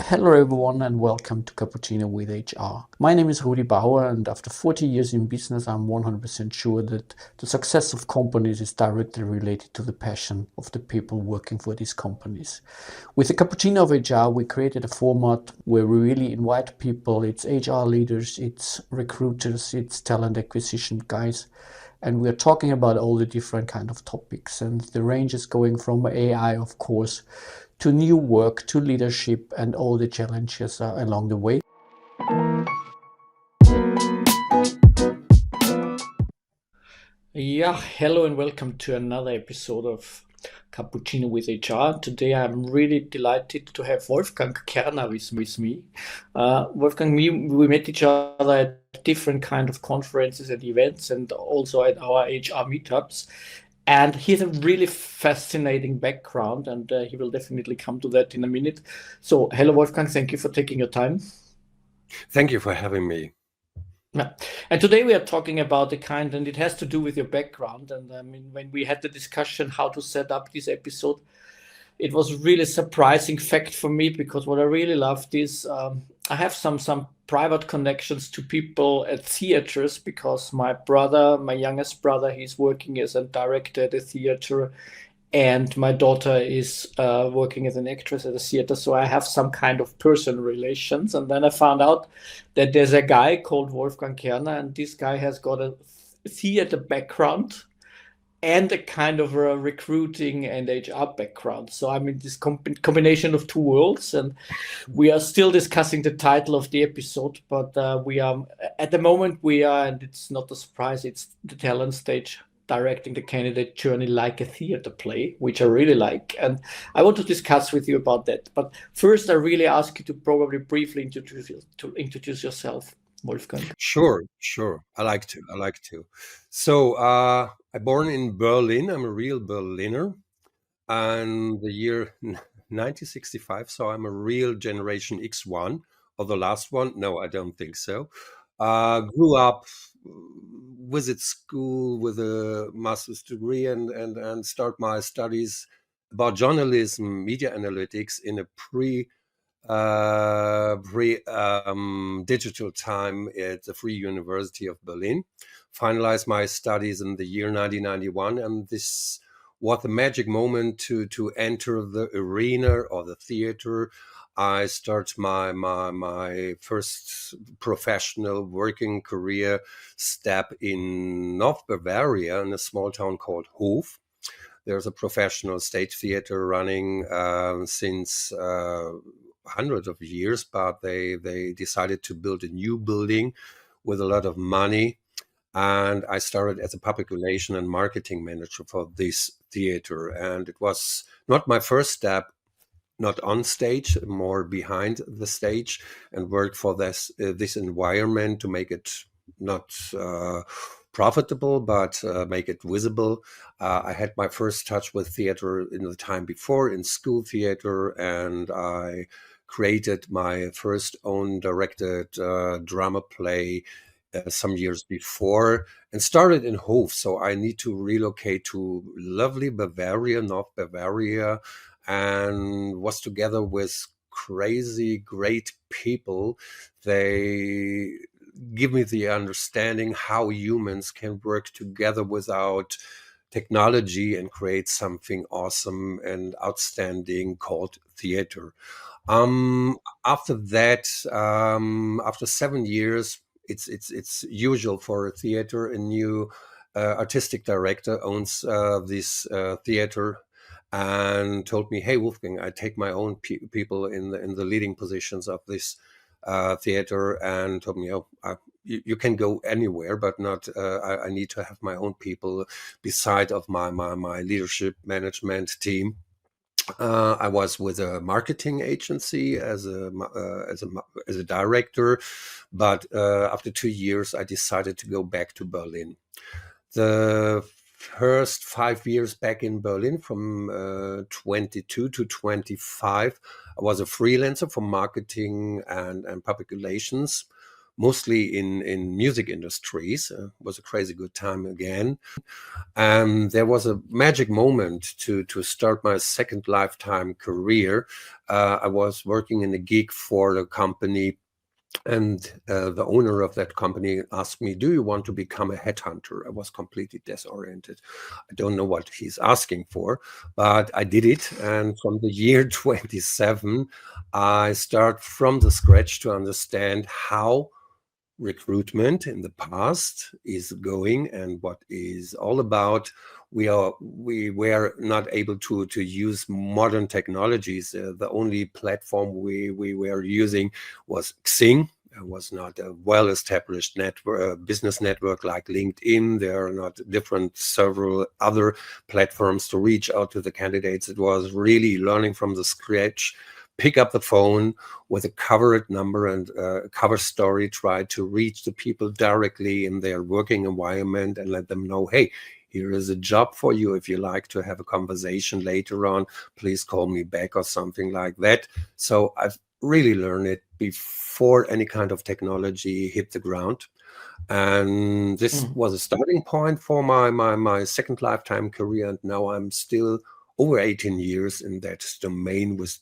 Hello everyone and welcome to Cappuccino with HR. My name is Rudi Bauer, and after 40 years in business, I'm 100% sure that the success of companies is directly related to the passion of the people working for these companies. With the Cappuccino of HR, we created a format where we really invite people. It's HR leaders, it's recruiters, it's talent acquisition guys, and we're talking about all the different kind of topics, and the range is going from AI, of course, to new work, to leadership, and all the challenges along the way. Yeah, hello and welcome to another episode of Cappuccino with HR. Today I'm really delighted to have Wolfgang Kerner with me. Wolfgang, we met each other at different kind of conferences and events and also at our HR meetups. And he has a really fascinating background, and he will definitely come to that in a minute. So, hello, Wolfgang. Thank you for taking your time. Thank you for having me. Yeah. And today we are talking about the kind, and it has to do with your background. And I mean, when we had the discussion how to set up this episode, it was really surprising fact for me, because what I really loved is I have some private connections to people at theaters, because my brother, my youngest brother, he's working as a director at a theater, and my daughter is working as an actress at a theater. So I have some kind of personal relations. And then I found out that there's a guy called Wolfgang Kerner, and this guy has got a theater background and a kind of a recruiting and HR background. So I'm in this combination of two worlds, and we are still discussing the title of the episode, but we are at the moment and it's not a surprise, it's the talent stage, directing the candidate journey like a theater play, which I really like, and I want to discuss with you about that. But first, I really ask you to probably briefly introduce yourself, Wolfgang. Sure. I like to. So, I born in Berlin. I'm a real Berliner, and the year 1965. So I'm a real Generation X1, or the last one. No, I don't think so. Grew up, visit school with a master's degree, and start my studies about journalism, media analytics in a digital time at the Free University of Berlin. Finalized my studies in the year 1991, and this was the magic moment to enter the arena or the theater. I start my first professional working career step in North Bavaria, in a small town called Hof. There's a professional stage theater running since hundreds of years, but they decided to build a new building with a lot of money. And I started as a public relation and marketing manager for this theater. And it was not my first step, not on stage, more behind the stage, and worked for this environment to make it not profitable, but make it visible. I had my first touch with theater in the time before in school theater, and I created my first own directed drama play some years before, and started in Hof. So I need to relocate to lovely Bavaria, North Bavaria, and was together with crazy great people. They give me the understanding how humans can work together without technology and create something awesome and outstanding called theater. After that, after 7 years, it's usual for a theater. A new artistic director owns this theater, and told me, "Hey, Wolfgang, I take my own people in the leading positions of this theater," and told me, "Oh, you can go anywhere, but not. I need to have my own people beside of my leadership management team." I was with a marketing agency as a director, but after 2 years, I decided to go back to Berlin. The first 5 years back in Berlin, from 22 to 25, I was a freelancer for marketing and public relations. mostly in music industries. Was a crazy good time again. There was a magic moment to start my second lifetime career. I was working in a gig for a company, and the owner of that company asked me, "Do you want to become a headhunter?" I was completely disoriented. I don't know what he's asking for, but I did it. And from the year 27, I start from the scratch to understand how recruitment in the past is going and what is all about. We were not able to use modern technologies. The only platform we were using was Xing. It was not a well-established network, business network like LinkedIn. There are not different several other platforms to reach out to the candidates. It was really learning from the scratch, pick up the phone with a covered number and a cover story, try to reach the people directly in their working environment and let them know, hey, here is a job for you. If you like to have a conversation later on, please call me back or something like that. So I've really learned it before any kind of technology hit the ground. And this was a starting point for my second lifetime career. And now I'm still over 18 years in that domain with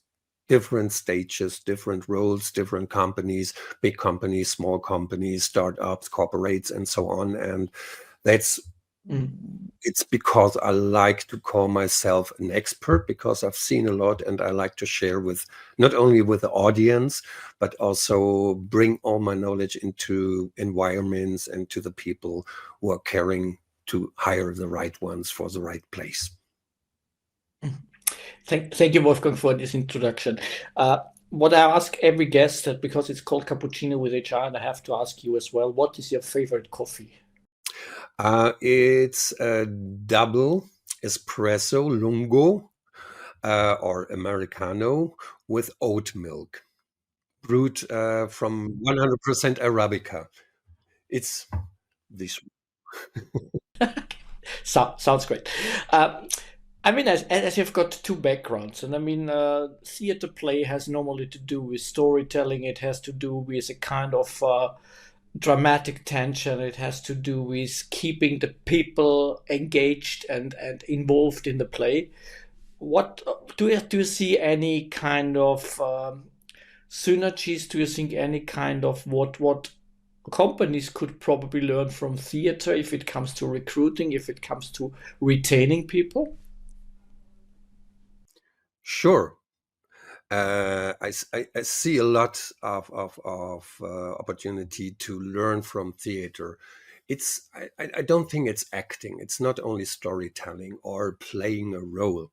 different stages, different roles, different companies, big companies, small companies, startups, corporates, and so on. And that's it's because I like to call myself an expert, because I've seen a lot and I like to share with not only with the audience, but also bring all my knowledge into environments and to the people who are caring to hire the right ones for the right place. Thank you, Wolfgang, for this introduction. What I ask every guest, that because it's called Cappuccino with HR, and I have to ask you as well, what is your favorite coffee? It's a double espresso lungo or Americano with oat milk, brewed from 100% Arabica. It's this. Sounds great. I mean, as you've got two backgrounds, and I mean, theater play has normally to do with storytelling. It has to do with a kind of dramatic tension. It has to do with keeping the people engaged and involved in the play. What do you see any kind of synergies? Do you think any kind of what companies could probably learn from theater if it comes to recruiting, if it comes to retaining people? Sure. I see a lot of opportunity to learn from theater. I don't think it's acting. It's not only storytelling or playing a role.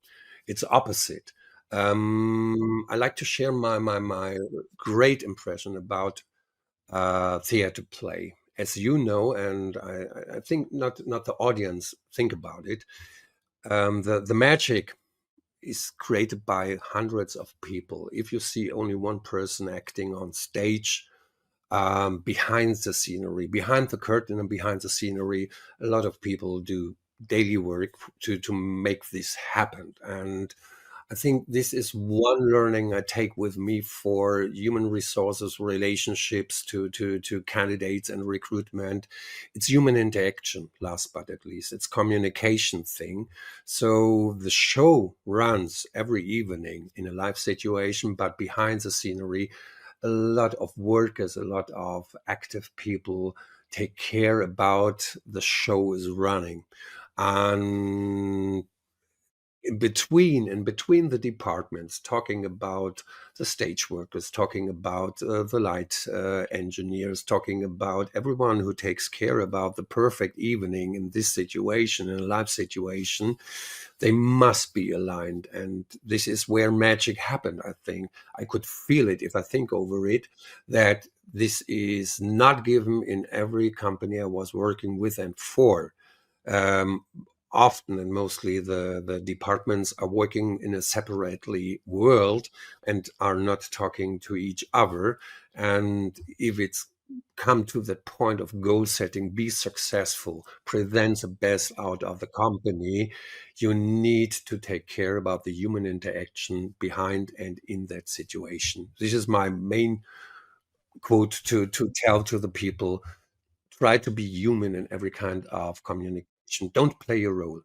It's opposite. I like to share my great impression about theater play. As you know, and I think not the audience think about it. The magic is created by hundreds of people. If you see only one person acting on stage, behind the scenery, behind the curtain and behind the scenery, a lot of people do daily work to make this happen. And I think this is one learning I take with me for human resources, relationships to candidates and recruitment. It's human interaction, last but not least. It's communication thing. So the show runs every evening in a live situation, but behind the scenery, a lot of workers, a lot of active people take care about the show is running. And in between the departments, talking about the stage workers, talking about the light engineers, talking about everyone who takes care about the perfect evening in this situation, in a live situation, they must be aligned. And this is where magic happened. I think I could feel it if I think over it, that this is not given in every company I was working with and for. um, Often and mostly the departments are working in a separately world and are not talking to each other. And if it's come to that point of goal setting, be successful, present the best out of the company, you need to take care about the human interaction behind and in that situation. This is my main quote to tell to the people, try to be human in every kind of communication. Don't play a role.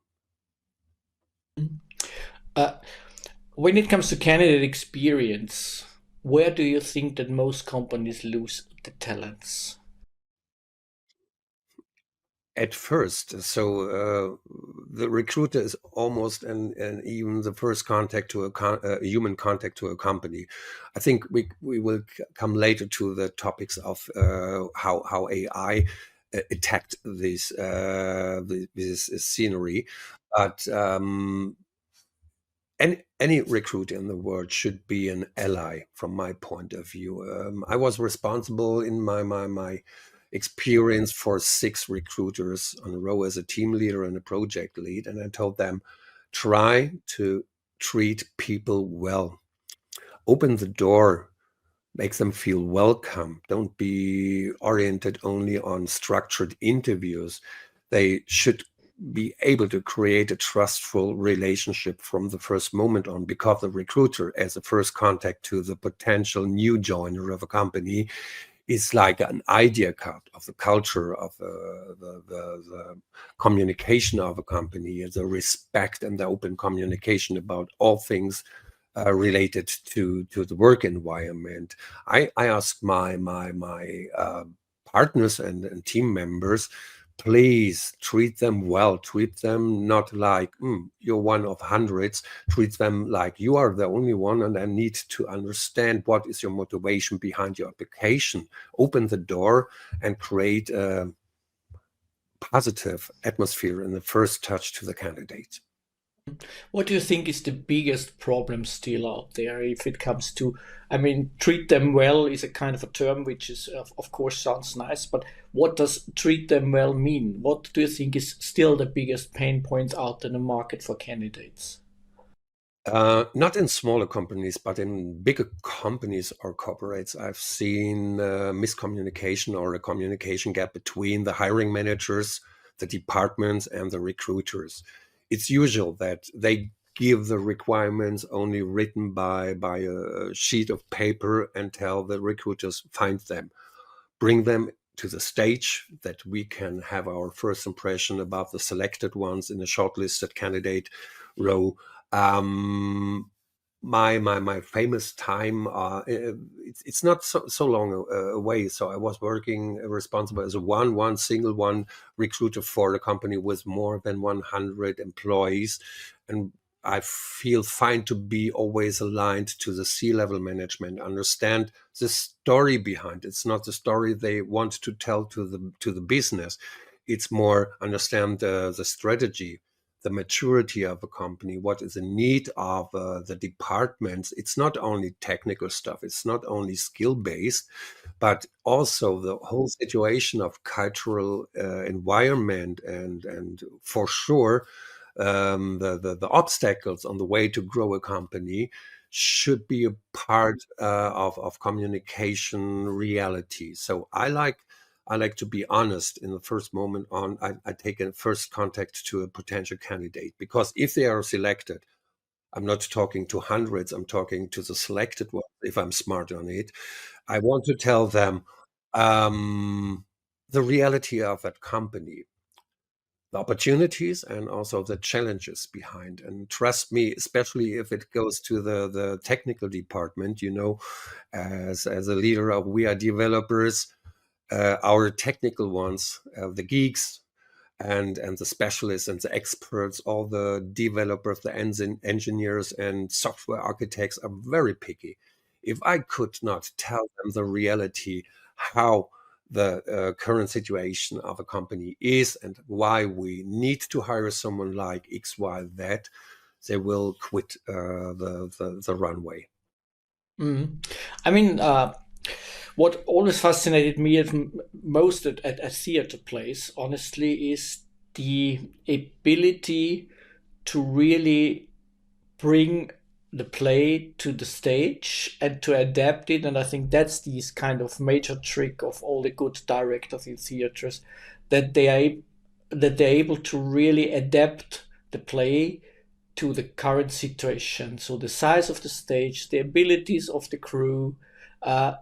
Uh, when it comes to candidate experience, where do you think that most companies lose the talents? At first, so the recruiter is almost and even the first contact to a human contact to a company. I think we will come later to the topics of how AI attacked this scenery, but any recruiter in the world should be an ally from my point of view. I was responsible in my experience for 6 recruiters on a row as a team leader and a project lead, and I told them, try to treat people well, open the door, make them feel welcome. Don't be oriented only on structured interviews. They should be able to create a trustful relationship from the first moment on, because the recruiter, as a first contact to the potential new joiner of a company, is like an idea card of the culture of the communication of a company, the respect and the open communication about all things related to the work environment. I ask my partners and team members, please treat them well. Treat them not like you're one of hundreds. Treat them like you are the only one, and I need to understand what is your motivation behind your application. Open the door and create a positive atmosphere in the first touch to the candidate. What do you think is the biggest problem still out there if it comes to, I mean, treat them well is a kind of a term which is, of course, sounds nice, but what does treat them well mean? What do you think is still the biggest pain points out in the market for candidates? Not in smaller companies, but in bigger companies or corporates, I've seen miscommunication or a communication gap between the hiring managers, the departments, and the recruiters. It's usual that they give the requirements only written by a sheet of paper and tell the recruiters find them, bring them to the stage that we can have our first impression about the selected ones in a shortlisted candidate row. Um, my famous time, it's not so long away. So I was working responsible as a one single one recruiter for a company with more than 100 employees, and I feel fine to be always aligned to the C-level management, understand the story behind. It's not the story they want to tell to the business. It's more understand the strategy, the maturity of a company, what is the need of the departments. It's not only technical stuff, it's not only skill based, but also the whole situation of cultural environment, and for sure the obstacles on the way to grow a company should be a part of communication reality. So I like to be honest in the first moment on. I take a first contact to a potential candidate, because if they are selected, I'm not talking to hundreds, I'm talking to the selected one. If I'm smart on it, I want to tell them um, the reality of that company, the opportunities and also the challenges behind. And trust me, especially if it goes to the technical department, as a leader of WeAreDevelopers, our technical ones, the geeks and the specialists and the experts, all the developers, the engineers and software architects are very picky. If I could not tell them the reality, how the current situation of a company is and why we need to hire someone like XYZ, they will quit the runway. Mm. I mean, what always fascinated me most at theater plays, honestly, is the ability to really bring the play to the stage and to adapt it. And I think that's this kind of major trick of all the good directors in theaters, that they're able to really adapt the play to the current situation. So the size of the stage, the abilities of the crew, uh,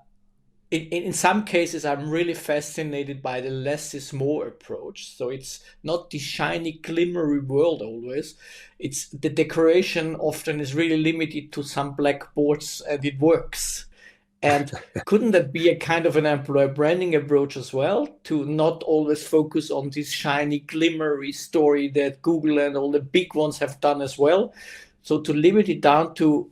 in some cases, I'm really fascinated by the less is more approach. So it's not the shiny, glimmery world always. It's the decoration often is really limited to some blackboards and it works. And couldn't that be a kind of an employer branding approach as well, to not always focus on this shiny, glimmery story that Google and all the big ones have done as well? So to limit it down to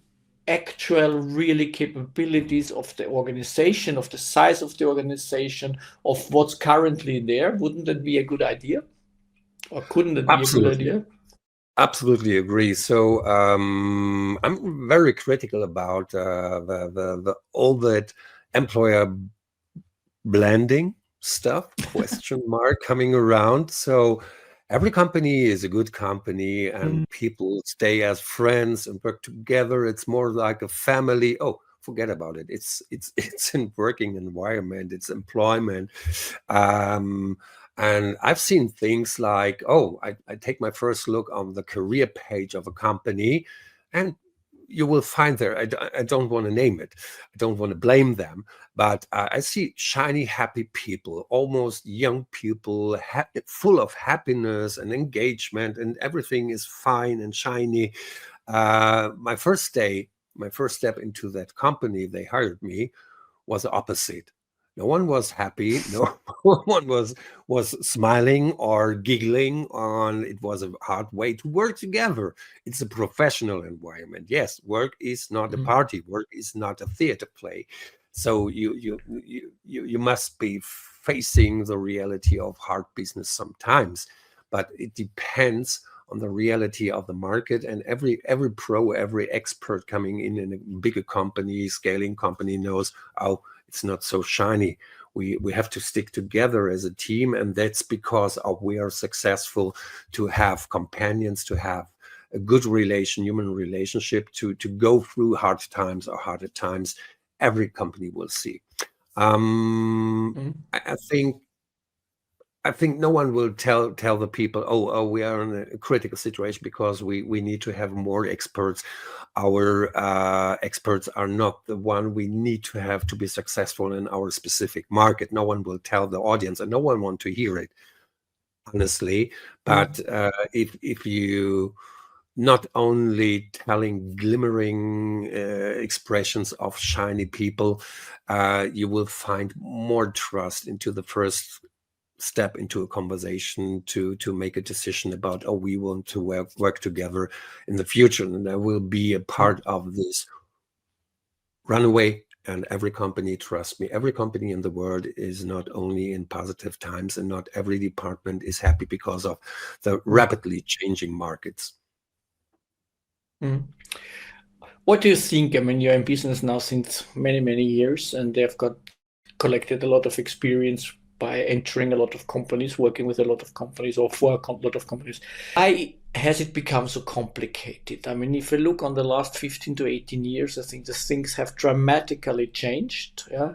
actual really capabilities of the organization, of the size of the organization, of what's currently there. Wouldn't that be a good idea? Or couldn't that be a good Absolutely. idea? Absolutely agree. So I'm very critical about the all that employer blending stuff, question mark, coming around. So every company is a good company and people stay as friends and work together. It's more like a family. Oh, forget about it. It's in working environment, it's employment. And I've seen things like, oh, I take my first look on the career page of a company, and you will find there, I don't want to name it, I don't want to blame them, but I see shiny, happy people, almost young people, full of happiness and engagement, and everything is fine and shiny. My first step into that company, they hired me, was the opposite. No one was happy. No one was smiling or giggling. On it was a hard way to work together. It's a professional environment. Yes, work is not a party. Work is not a theater play. So you must be facing the reality of hard business sometimes, but it depends on the reality of the market. And every pro, every expert coming in a bigger company, scaling company knows, oh, it's not so shiny. We have to stick together as a team, and that's because we are successful to have companions, to have a good human relationship, to go through hard times or harder times. Every company will see. I think no one will tell the people, oh, we are in a critical situation because we need to have more experts. Our experts are not the one we need to have to be successful in our specific market. No one will tell the audience, and no one want to hear it, honestly. But if you not only telling glimmering expressions of shiny people, you will find more trust into the first step into a conversation to make a decision about, oh, we want to work together in the future, and I will be a part of this runaway. And every company, trust me, every company in the world is not only in positive times, and not every department is happy because of the rapidly changing markets. What do you think? I mean, you're in business now since many, many years, and they've collected a lot of experience by entering a lot of companies, working with a lot of companies, or for a lot of companies. Why has it become so complicated? I mean, if you look on the last 15 to 18 years, I think the things have dramatically changed. Yeah.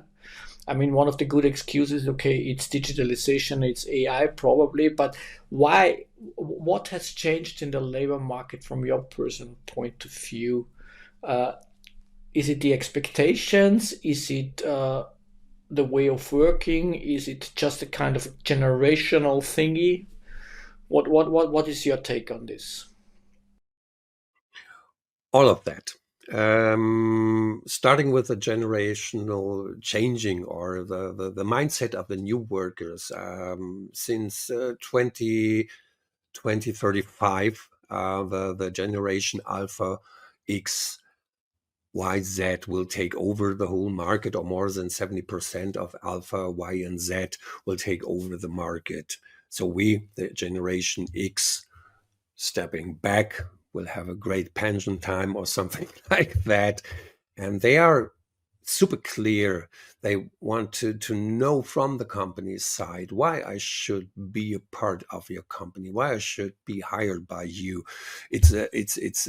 I mean, one of the good excuses, okay, it's digitalization, it's AI probably, but why? What has changed in the labor market from your personal point of view? Is it the expectations? Is it the way of working? Is it just a kind of generational thingy? What is your take on this? All of that. Starting with the generational changing, or the mindset of the new workers, since 2035, the generation Alpha, X, Y, Z will take over the whole market, or more than 70% of Alpha, Y, and Z will take over the market. So we, the generation X, stepping back, will have a great pension time or something like that. And they are super clear. They want to know from the company's side why I should be a part of your company, why I should be hired by you. It's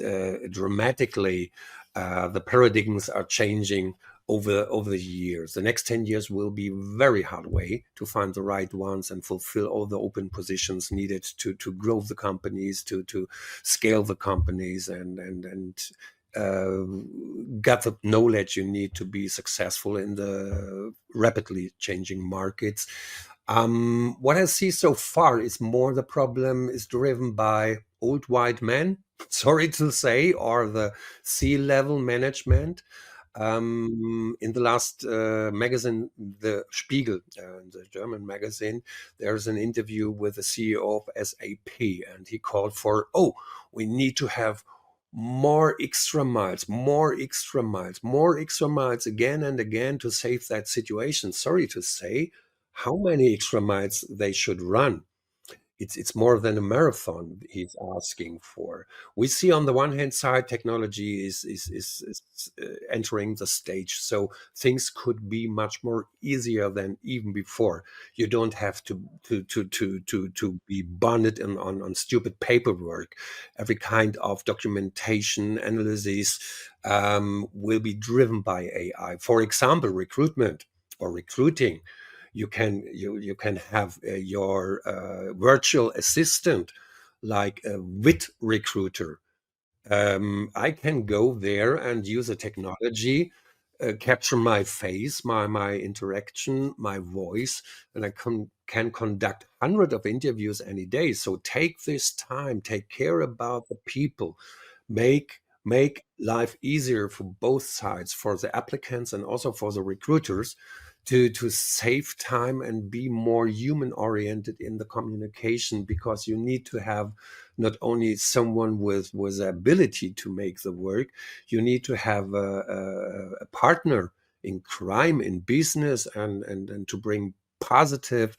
dramatically, the paradigms are changing over the years. The next 10 years will be very hard way to find the right ones and fulfill all the open positions needed to grow the companies, to scale the companies, and got the knowledge you need to be successful in the rapidly changing markets. What I see so far is more the problem is driven by old white men, sorry to say, or the C-level management. In the last magazine, the Spiegel, the German magazine, there's an interview with the CEO of SAP, and he called for, we need to have more extra miles, more extra miles, more extra miles again and again to save that situation. Sorry to say, how many extra miles they should run? It's more than a marathon he's asking for. We see on the one hand side technology is entering the stage, so things could be much more easier than even before. You don't have to be bonded on stupid paperwork. Every kind of documentation analysis will be driven by AI. For example, recruitment or recruiting, you can have your virtual assistant like a wit recruiter. I can go there and use a technology, capture my face, my interaction, my voice, and I can conduct hundreds of interviews any day. So take this time, take care about the people, make life easier for both sides, for the applicants and also for the recruiters, to save time and be more human oriented in the communication, because you need to have not only someone with the ability to make the work, you need to have a partner in crime, in business, and to bring positive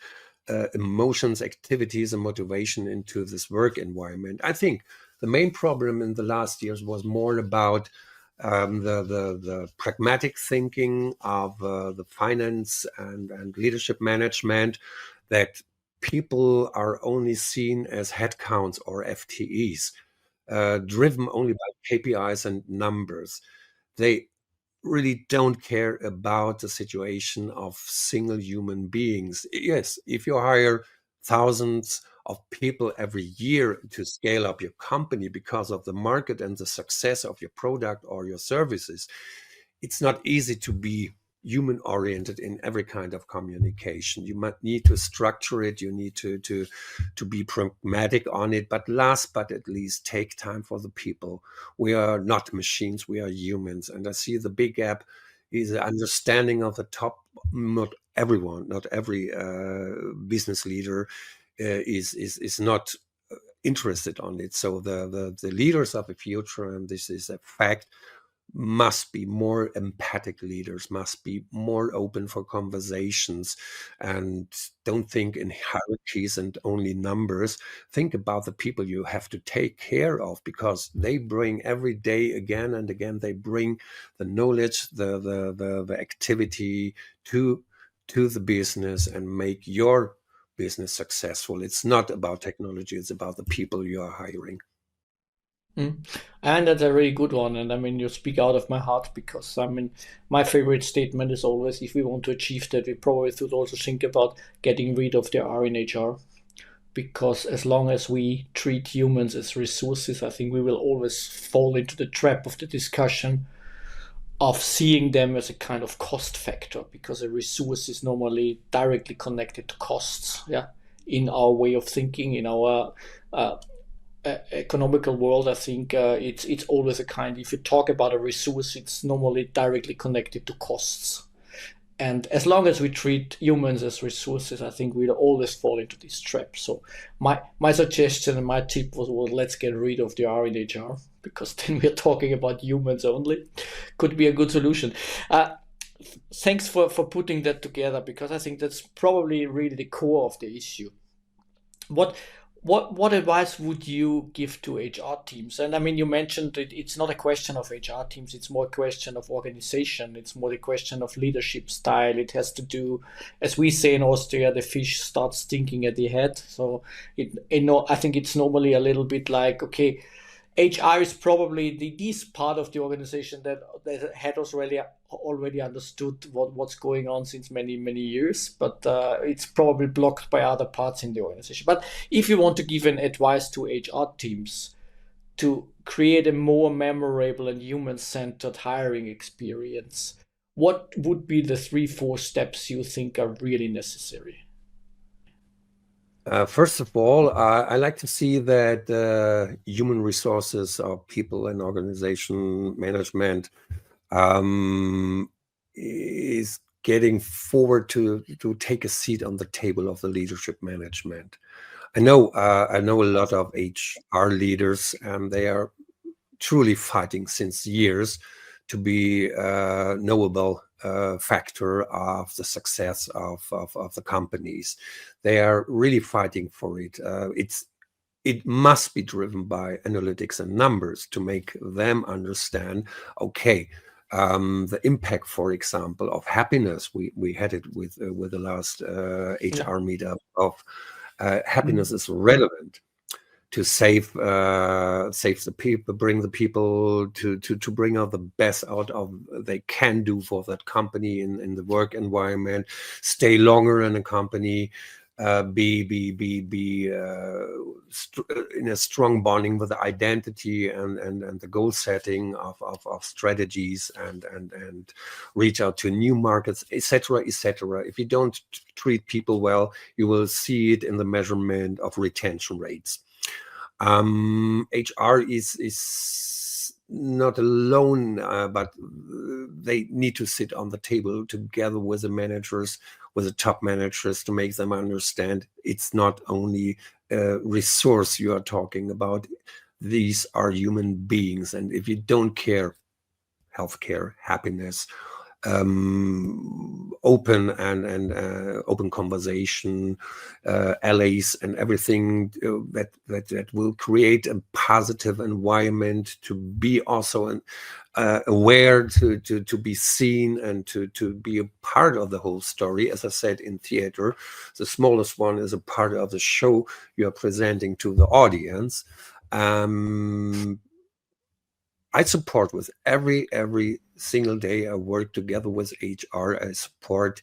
emotions, activities, and motivation into this work environment. I think the main problem in the last years was more about the pragmatic thinking of the finance and leadership management, that people are only seen as headcounts or FTEs, driven only by KPIs and numbers. They really don't care about the situation of single human beings. Yes, if you hire thousands of people every year to scale up your company because of the market and the success of your product or your services, it's not easy to be human oriented in every kind of communication. You might need to structure it, you need to be pragmatic on it, but last but at least, take time for the people. We are not machines, we are humans. And I see the big gap is the understanding of the top. Not everyone, not every business leader is not interested on it. So the leaders of the future, and this is a fact, must be more empathic leaders, must be more open for conversations, and don't think in hierarchies and only numbers. Think about the people you have to take care of, because they bring every day, again and again, they bring the knowledge, the activity to the business and make your business successful. It's not about technology, it's about the people you are hiring. Mm. And that's a really good one. And I mean, you speak out of my heart, because I mean, my favorite statement is always, if we want to achieve that, we probably should also think about getting rid of the R in HR. Because as long as we treat humans as resources, I think we will always fall into the trap of the discussion of seeing them as a kind of cost factor, because a resource is normally directly connected to costs. Yeah, in our way of thinking, in our economical world, I think it's always a kind. If you talk about a resource, it's normally directly connected to costs. And as long as we treat humans as resources, I think we'll always fall into this trap. So my suggestion and my tip was, well, let's get rid of the R in HR, because then we're talking about humans only. Could be a good solution. Thanks for putting that together, because I think that's probably really the core of the issue. What advice would you give to HR teams? And I mean, you mentioned it's not a question of HR teams, it's more a question of organization, it's more a question of leadership style. It has to do, as we say in Austria, the fish starts stinking at the head. So I think it's normally a little bit like, okay, HR is probably this part of the organization that had already understood what's going on since many years, but it's probably blocked by other parts in the organization. But if you want to give an advice to HR teams to create a more memorable and human-centered hiring experience, what would be the 3, 4 steps you think are really necessary? First of all, I like to see that human resources or people and organization management is getting forward to take a seat on the table of the leadership management. I know a lot of HR leaders, and they are truly fighting since years to be a knowable factor of the success of the companies. They are really fighting for it. It must be driven by analytics and numbers to make them understand, okay, the impact, for example, of happiness. We had it with the last HR meetup of happiness is relevant to save the people, bring the people to bring out the best out of they can do for that company in the work environment, stay longer in a company, be in a strong bonding with the identity and the goal setting of strategies and reach out to new markets, etc., etc. If you don't treat people well, you will see it in the measurement of retention rates. HR is not alone, but they need to sit on the table together with the managers, with the top managers, to make them understand it's not only a resource you are talking about. These are human beings, and if you don't care, healthcare, happiness, open and open conversation, allies, and everything that will create a positive environment to be also aware, to be seen, and to be a part of the whole story. As I said, in theater, the smallest one is a part of the show you are presenting to the audience. I support with every single day I work together with HR. I support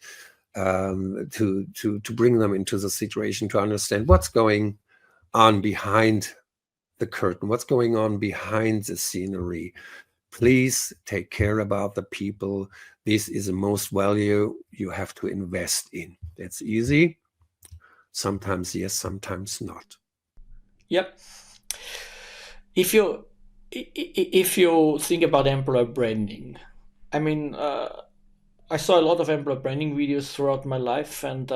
to bring them into the situation, to understand what's going on behind the curtain, what's going on behind the scenery. Please take care about the people. This is the most value you have to invest in. That's easy. Sometimes yes, sometimes not. Yep. If you think about employer branding, I mean, I saw a lot of employer branding videos throughout my life, and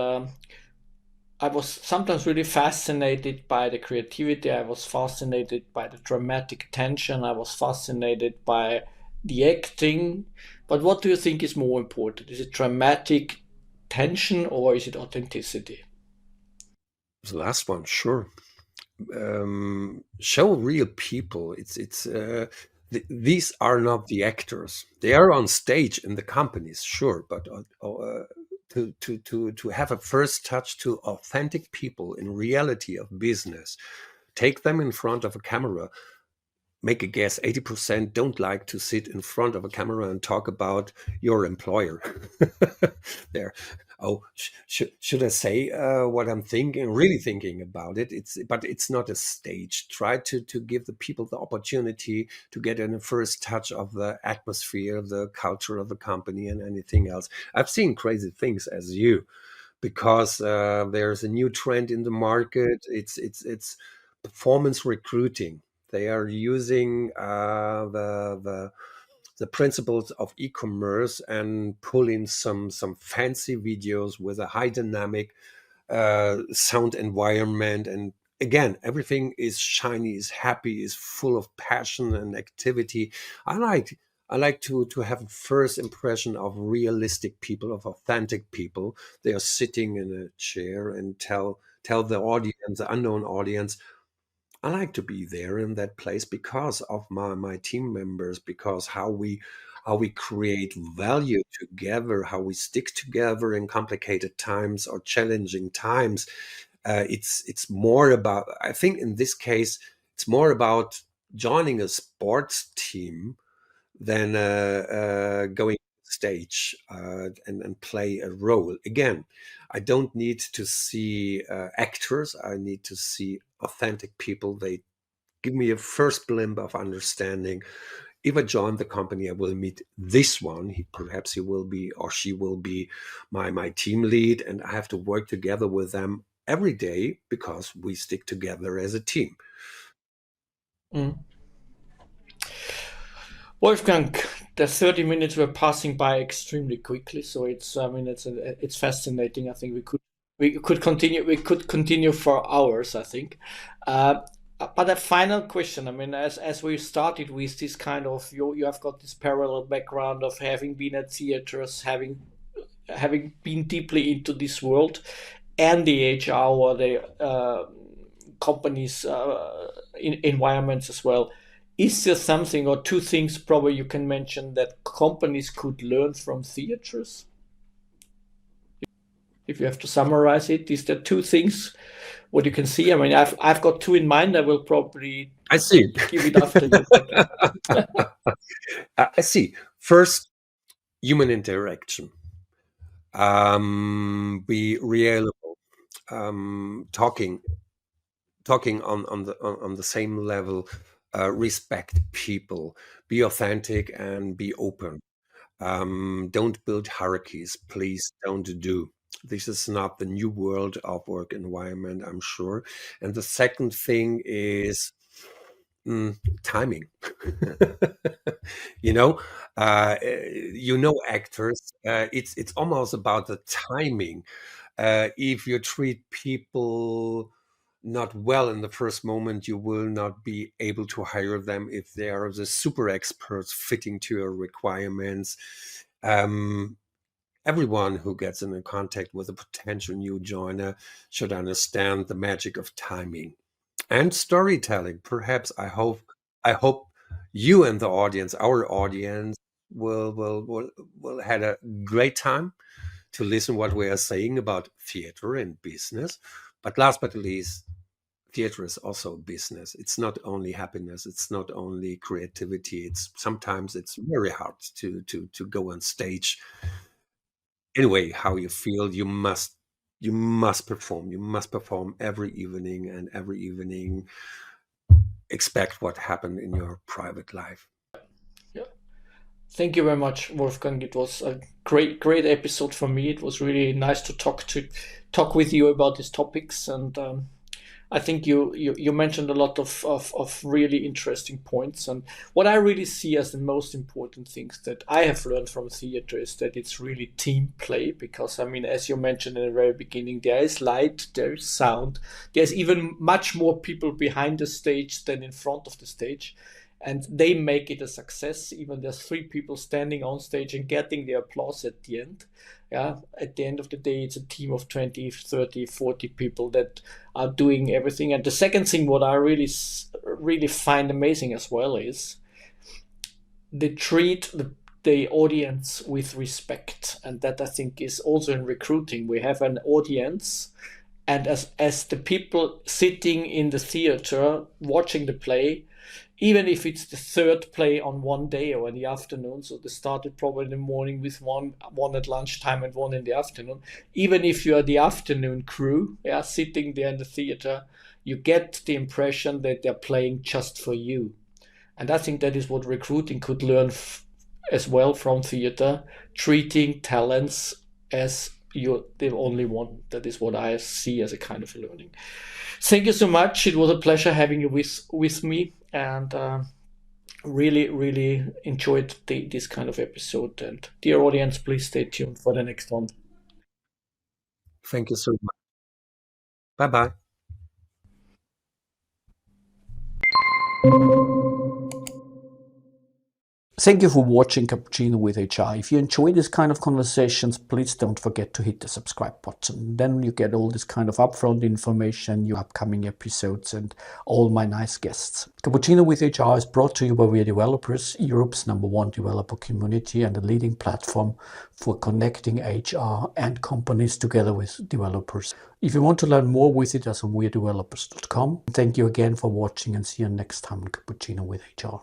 I was sometimes really fascinated by the creativity. I was fascinated by the dramatic tension. I was fascinated by the acting. But what do you think is more important? Is it dramatic tension or is it authenticity? The last one, sure. Show real people. These are not the actors. They are on stage in the companies, sure, but to have a first touch to authentic people in reality of business, take them in front of a camera. Make a guess, 80% don't like to sit in front of a camera and talk about your employer. There. Oh, should I say what I'm thinking, really thinking about it? But it's not a stage. Try to give the people the opportunity to get in a first touch of the atmosphere, the culture of the company, and anything else. I've seen crazy things as you, because there's a new trend in the market. It's performance recruiting. They are using the principles of e-commerce and pull in some fancy videos with a high dynamic sound environment, and again, everything is shiny, is happy, is full of passion and activity. I like to have a first impression of realistic people, of authentic people. They are sitting in a chair and tell the audience, the unknown audience, I like to be there in that place because of my team members, because how we create value together, how we stick together in complicated times or challenging times. It's more about, I think in this case, it's more about joining a sports team than going on stage and play a role. Again, I don't need to see actors. I need to see authentic people. They give me a first glimpse of understanding. If I join the company, I will meet this one. Perhaps he will be or she will be my team lead, and I have to work together with them every day because we stick together as a team. Mm. Wolfgang, the 30 minutes were passing by extremely quickly, so it's fascinating. I think we could continue for hours, I think. But a final question. I mean, as we started with this kind of you have got this parallel background of having been at theaters, having been deeply into this world, and the HR or the companies environments as well. Is there something or two things probably you can mention that companies could learn from theaters? If you have to summarize it, is there two things what you can see? I mean, I've got two in mind. I will probably give it after you. I see. First, human interaction. Be reliable. Talking on the same level. Respect people. Be authentic and be open. Don't build hierarchies. Please don't do. This is not the new world of work environment, I'm sure. And the second thing is timing. you know, actors. It's almost about the timing. If you treat people not well in the first moment, you will not be able to hire them if they are the super experts fitting to your requirements. Everyone who gets in contact with a potential new joiner should understand the magic of timing and storytelling. Perhaps I hope you and the audience, our audience, will had a great time to listen what we are saying about theater and business. But last but not least, theater is also business. It's not only happiness. It's not only creativity. Sometimes it's very hard to go on stage. Anyway, how you feel, you must perform. You must perform every evening, and every evening expect what happened in your private life. Yeah. Thank you very much, Wolfgang. It was a great episode for me. It was really nice to talk with you about these topics, and I think you mentioned a lot of really interesting points. And what I really see as the most important things that I have learned from theater is that it's really team play. Because, I mean, as you mentioned in the very beginning, there is light, there is sound, there's even much more people behind the stage than in front of the stage. And they make it a success. Even there's 3 people standing on stage and getting the applause at the end. Yeah, at the end of the day, it's a team of 20, 30, 40 people that are doing everything. And the second thing, what I really find amazing as well, is they treat the audience with respect. And that, I think, is also in recruiting. We have an audience, and as the people sitting in the theater watching the play, even if it's the 3rd play on one day or in the afternoon, so they started probably in the morning with one at lunchtime and one in the afternoon. Even if you are the afternoon crew, sitting there in the theater, you get the impression that they're playing just for you. And I think that is what recruiting could learn as well from theater, treating talents as you're the only one. That is what I see as a kind of learning. Thank you so much. It was a pleasure having you with me, and really enjoyed this kind of episode. And dear audience, please stay tuned for the next one. Thank you so much. Bye-bye. Thank you for watching Cappuccino with HR. If you enjoy this kind of conversations, please don't forget to hit the subscribe button. Then you get all this kind of upfront information, your upcoming episodes, and all my nice guests. Cappuccino with HR is brought to you by WeAreDevelopers, Europe's #1 developer community and a leading platform for connecting HR and companies together with developers. If you want to learn more, visit us on WeAreDevelopers.com. Thank you again for watching, and see you next time on Cappuccino with HR.